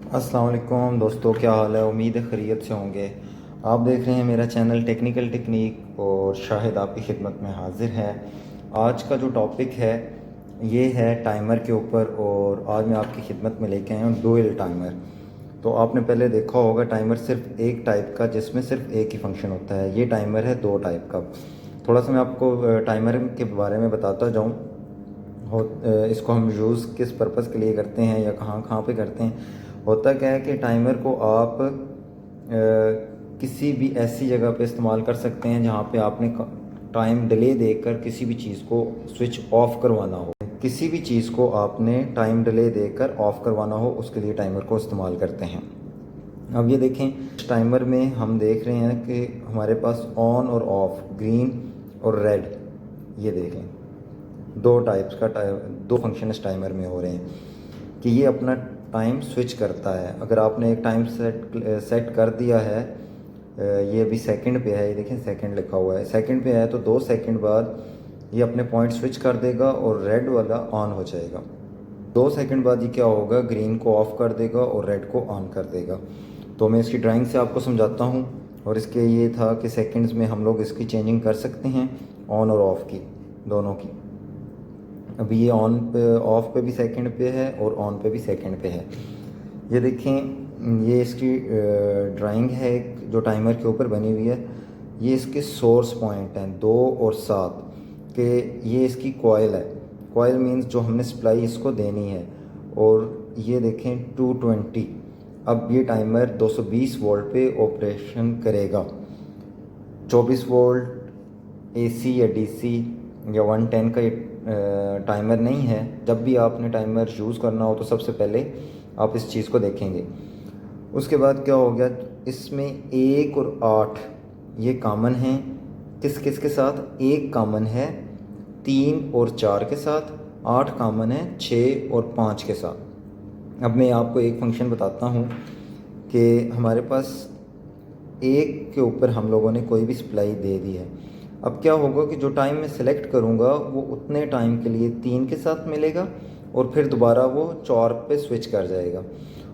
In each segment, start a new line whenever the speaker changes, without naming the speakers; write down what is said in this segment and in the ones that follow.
अस्सलाम वालेकुम दोस्तों, क्या हाल है। उम्मीद है खैरियत से होंगे। आप देख रहे हैं मेरा चैनल टेक्निकल टेक्निक और शाहिद आपकी खिदमत में हाजिर है। आज का जो टॉपिक है ये है टाइमर के ऊपर, और आज मैं आपकी खिदमत में लेके आया हूँ डुअल टाइमर। तो आपने पहले देखा होगा टाइमर सिर्फ एक टाइप का, जिसमें सिर्फ एक ही फंक्शन होता है। ये टाइमर है दो टाइप का। थोड़ा सा मैं आपको टाइमर के बारे में बताता जाऊँ। इसको हम यूज़ किस पर्पज़ के लिए करते हैं या कहाँ कहाँ पे करते हैं। होता क्या है कि टाइमर को आप किसी भी ऐसी जगह पे इस्तेमाल कर सकते हैं जहाँ पे आपने टाइम डिले देकर किसी भी चीज़ को स्विच ऑफ करवाना हो। किसी भी चीज़ को आपने टाइम डिले देकर ऑफ करवाना हो, उसके लिए टाइमर को इस्तेमाल करते हैं। अब ये देखें, टाइमर में हम देख रहे हैं कि हमारे पास ऑन और ऑफ, ग्रीन और रेड, ये देखें दो टाइप्स का दो फंक्शन इस टाइमर में हो रहे हैं कि ये अपना टाइम स्विच करता है। अगर आपने एक टाइम सेट कर दिया है, ये अभी सेकंड पे है, ये देखें सेकंड लिखा हुआ है, सेकंड पे है, तो 2 सेकंड बाद ये अपने पॉइंट स्विच कर देगा और रेड वाला ऑन हो जाएगा। 2 सेकंड बाद ये क्या होगा, ग्रीन को ऑफ कर देगा और रेड को ऑन कर देगा। तो मैं इसकी ड्राइंग से आपको समझाता हूँ। और इसके ये था कि सेकंड्स में हम लोग इसकी चेंजिंग कर सकते हैं, ऑन और ऑफ़ की, दोनों की। अभी ये ऑन पे ऑफ पे भी सेकंड पे है और ऑन पे भी सेकंड पे है। ये देखें, ये इसकी ड्राइंग है जो टाइमर के ऊपर बनी हुई है। ये इसके सोर्स पॉइंट हैं 2 और 7 के। ये इसकी कॉइल है, कॉइल मींस जो हमने सप्लाई इसको देनी है। और ये देखें 220। अब ये टाइमर 220 वोल्ट पे ऑपरेशन करेगा। 24 वोल्ट एसी या डीसी या 110 का ये टाइमर नहीं है। जब भी आपने टाइमर यूज़ करना हो तो सबसे पहले आप इस चीज़ को देखेंगे। उसके बाद क्या हो गया, इसमें 1 और 8 ये कॉमन हैं। किस किस के साथ? 1 कॉमन है 3 और 4 के साथ, 8 कॉमन है 6 और 5 के साथ। अब मैं आपको एक फंक्शन बताता हूँ कि हमारे पास एक के ऊपर हम लोगों ने कोई भी सप्लाई दे दी है। अब क्या होगा कि जो टाइम मैं सिलेक्ट करूँगा वो उतने टाइम के लिए 3 के साथ मिलेगा, और फिर दोबारा वो 4 पे स्विच कर जाएगा,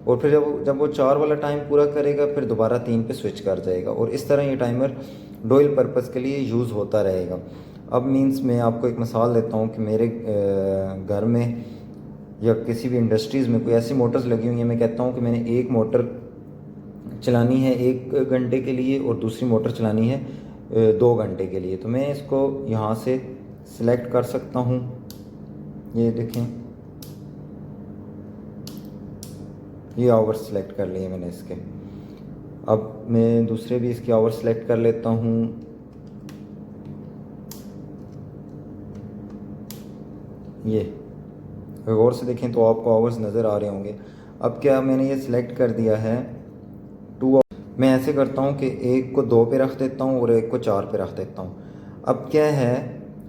और फिर जब वो 4 वाला टाइम पूरा करेगा फिर दोबारा 3 पे स्विच कर जाएगा। और इस तरह ये टाइमर डुअल पर्पज़ के लिए यूज़ होता रहेगा। अब मींस मैं आपको एक मिसाल देता हूँ कि मेरे घर में या किसी भी इंडस्ट्रीज़ में कोई ऐसी मोटर्स लगी हुई हैं। मैं कहता हूँ कि मैंने एक मोटर चलानी है 1 घंटे के लिए और दूसरी मोटर चलानी है 2 घंटे के लिए। तो मैं इसको यहाँ से सिलेक्ट कर सकता हूँ। ये देखें, ये आवर सिलेक्ट कर लिए मैंने इसके। अब मैं दूसरे भी इसके आवर सिलेक्ट कर लेता हूँ। ये गौर से देखें तो आपको आवर्स नज़र आ रहे होंगे। अब क्या मैंने ये सिलेक्ट कर दिया है 2। मैं ऐसे करता हूँ कि एक को 2 पे रख देता हूँ और एक को 4 पे रख देता हूँ। अब क्या है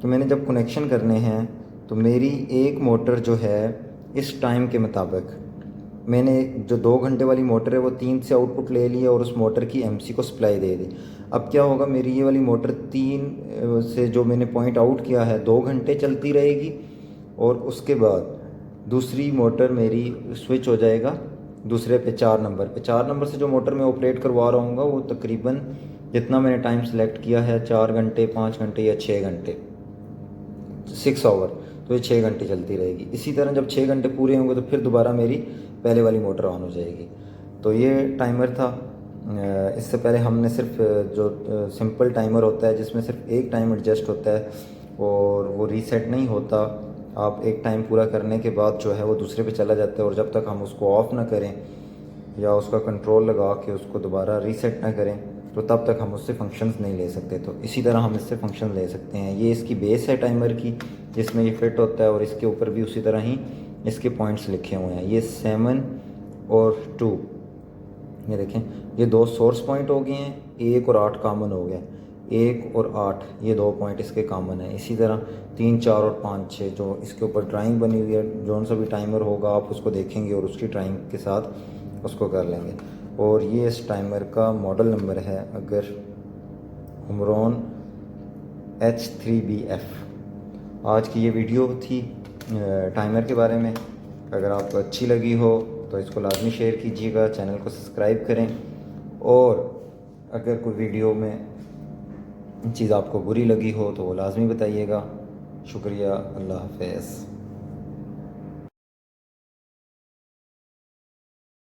कि मैंने जब कनेक्शन करने हैं तो मेरी एक मोटर जो है इस टाइम के मुताबिक, मैंने जो 2 घंटे वाली मोटर है वो 3 से आउटपुट ले लिया और उस मोटर की एमसी को सप्लाई दे दी। अब क्या होगा, मेरी ये वाली मोटर 3 से जो मैंने पॉइंट आउट किया है 2 घंटे चलती रहेगी, और उसके बाद दूसरी मोटर मेरी स्विच हो जाएगा दूसरे पे 4 नंबर पे। 4 नंबर से जो मोटर मैं ऑपरेट करवा रहा हूँ वो तकरीबन जितना मैंने टाइम सेलेक्ट किया है 4 घंटे 5 घंटे या 6 घंटे, 6 आवर, तो ये 6 घंटे चलती रहेगी। इसी तरह जब 6 घंटे पूरे होंगे तो फिर दोबारा मेरी पहले वाली मोटर ऑन हो जाएगी। तो ये टाइमर था। इससे पहले हमने सिर्फ जो सिंपल टाइमर होता है जिसमें सिर्फ एक टाइम एडजस्ट होता है और वो रीसेट नहीं होता। आप एक टाइम पूरा करने के बाद जो है वो दूसरे पे चला जाता है, और जब तक हम उसको ऑफ़ ना करें या उसका कंट्रोल लगा के उसको दोबारा रीसेट ना करें तो तब तक हम उससे फंक्शंस नहीं ले सकते। तो इसी तरह हम इससे फंक्शन ले सकते हैं। ये इसकी बेस है टाइमर की जिसमें ये फिट होता है, और इसके ऊपर भी उसी तरह ही इसके पॉइंट्स लिखे हुए हैं। ये 7 और 2, ये देखें, ये 2 सोर्स पॉइंट हो गए हैं, 1 और 8 कॉमन हो गया। 1 और 8 ये 2 पॉइंट इसके कॉमन है। इसी तरह 3 4 और 5 6 जो इसके ऊपर ड्राइंग बनी हुई है, जौन सा भी टाइमर होगा आप उसको देखेंगे और उसकी ड्राइंग के साथ उसको कर लेंगे। और ये इस टाइमर का मॉडल नंबर है अगर हुमरॉन H3BF। आज की ये वीडियो थी टाइमर के बारे में। अगर आपको अच्छी लगी हो तो इसको लाजमी शेयर कीजिएगा, चैनल को सब्सक्राइब करें, और अगर कोई वीडियो में चीज़ आपको बुरी लगी हो तो वो लाजमी बताइएगा। शुक्रिया, अल्लाह हाफ़िज़।